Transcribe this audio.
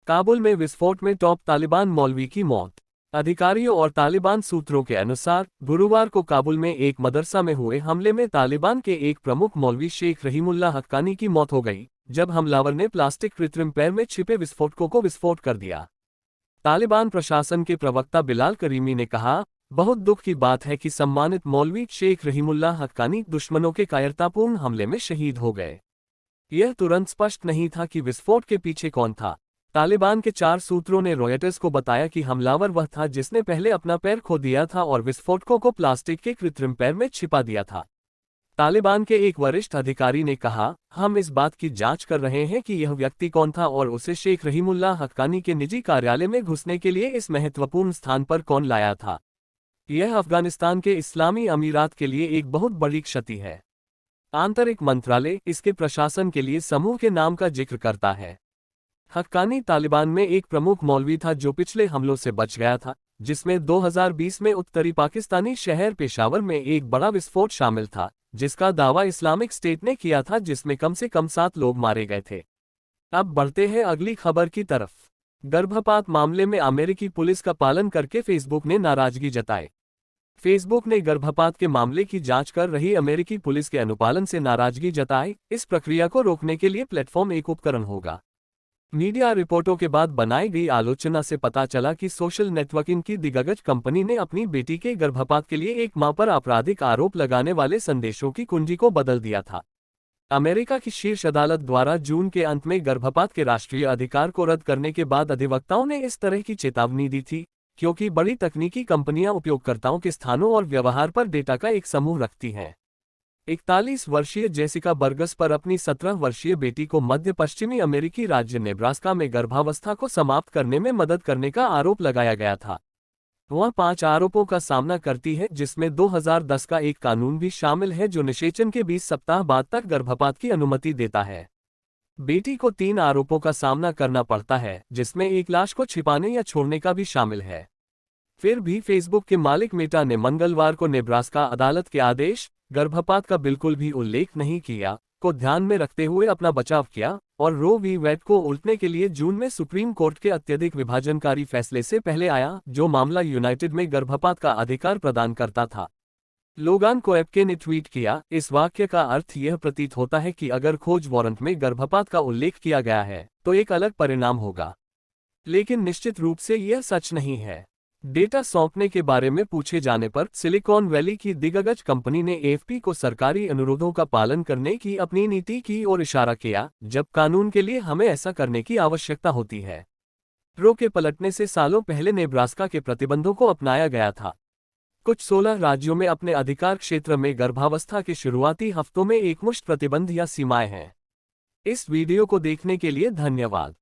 काबुल में विस्फोट में टॉप तालिबान मौलवी की मौत। अधिकारियों और तालिबान सूत्रों के अनुसार गुरुवार को काबुल में एक मदरसा में हुए हमले में तालिबान के एक प्रमुख मौलवी शेख रहीमुल्लाह हक्कानी की मौत हो गई, जब हमलावर ने प्लास्टिक कृत्रिम पैर में छिपे विस्फोटकों को विस्फोट कर दिया। तालिबान प्रशासन के प्रवक्ता बिलाल करीमी ने कहा, बहुत दुख की बात है कि सम्मानित मौलवी शेख रहीमुल्लाह हक्कानी दुश्मनों के कायरतापूर्ण हमले में शहीद हो गए। यह तुरंत स्पष्ट नहीं था कि विस्फोट के पीछे कौन था। तालिबान के 4 सूत्रों ने रॉयटर्स को बताया कि हमलावर वह था जिसने पहले अपना पैर खो दिया था और विस्फोटकों को प्लास्टिक के कृत्रिम पैर में छिपा दिया था। तालिबान के एक वरिष्ठ अधिकारी ने कहा, हम इस बात की जांच कर रहे हैं कि यह व्यक्ति कौन था और उसे शेख रहीमुल्लाह हक्कानी के निजी कार्यालय में घुसने के लिए इस महत्वपूर्ण स्थान पर कौन लाया था। यह अफगानिस्तान के इस्लामी अमीरात के लिए एक बहुत बड़ी क्षति है। आंतरिक मंत्रालय इसके प्रशासन के लिए समूह के नाम का जिक्र करता है। हक्कानी तालिबान में एक प्रमुख मौलवी था जो पिछले हमलों से बच गया था, जिसमें 2020 में उत्तरी पाकिस्तानी शहर पेशावर में एक बड़ा विस्फोट शामिल था, जिसका दावा इस्लामिक स्टेट ने किया था, जिसमें कम से कम 7 लोग मारे गए थे। अब बढ़ते हैं अगली खबर की तरफ। गर्भपात मामले में अमेरिकी पुलिस का पालन करके फेसबुक ने नाराजगी जताई। फेसबुक ने गर्भपात के मामले की जांच कर रही अमेरिकी पुलिस के अनुपालन से नाराजगी जताई। इस प्रक्रिया को रोकने के लिए प्लेटफॉर्म एक उपकरण होगा। मीडिया रिपोर्टों के बाद बनाई गई आलोचना से पता चला कि सोशल नेटवर्किंग की दिग्गज कंपनी ने अपनी बेटी के गर्भपात के लिए एक मां पर आपराधिक आरोप लगाने वाले संदेशों की कुंजी को बदल दिया था। अमेरिका की शीर्ष अदालत द्वारा जून के अंत में गर्भपात के राष्ट्रीय अधिकार को रद्द करने के बाद अधिवक्ताओं ने इस तरह की चेतावनी दी थी, क्योंकि बड़ी तकनीकी कंपनियां उपयोगकर्ताओं के स्थानों और व्यवहार पर डेटा का एक समूह रखती हैं। 41 वर्षीय जेसिका बर्गस पर अपनी 17 वर्षीय बेटी को मध्य पश्चिमी अमेरिकी राज्य नेब्रास्का में गर्भावस्था को समाप्त करने में मदद करने का आरोप लगाया गया था। वह 5 आरोपों का सामना करती है, जिसमें 2010 का एक कानून भी शामिल है जो निषेचन के 20 सप्ताह बाद तक गर्भपात की अनुमति देता है। बेटी को 3 आरोपों का सामना करना पड़ता है, जिसमें एक लाश को छिपाने या छोड़ने का भी शामिल है। फिर भी फेसबुक के मालिक मेटा ने मंगलवार को नेब्रास्का अदालत के आदेश, गर्भपात का बिल्कुल भी उल्लेख नहीं किया, को ध्यान में रखते हुए अपना बचाव किया और रो वी वेड को उलटने के लिए जून में सुप्रीम कोर्ट के अत्यधिक विभाजनकारी फैसले से पहले आया, जो मामला यूनाइटेड में गर्भपात का अधिकार प्रदान करता था। लोगान कोएप्के ने ट्वीट किया, इस वाक्य का अर्थ यह प्रतीत होता है कि अगर खोज वारंट में गर्भपात का उल्लेख किया गया है तो एक अलग परिणाम होगा, लेकिन निश्चित रूप से यह सच नहीं है। डेटा सौंपने के बारे में पूछे जाने पर सिलिकॉन वैली की दिग्गज कंपनी ने एएफपी को सरकारी अनुरोधों का पालन करने की अपनी नीति की ओर इशारा किया, जब कानून के लिए हमें ऐसा करने की आवश्यकता होती है। रो के पलटने से सालों पहले नेब्रास्का के प्रतिबंधों को अपनाया गया था। कुछ 16 राज्यों में अपने अधिकार क्षेत्र में गर्भावस्था के शुरुआती हफ्तों में एकमुश्त प्रतिबंध या सीमाएं हैं। इस वीडियो को देखने के लिए धन्यवाद।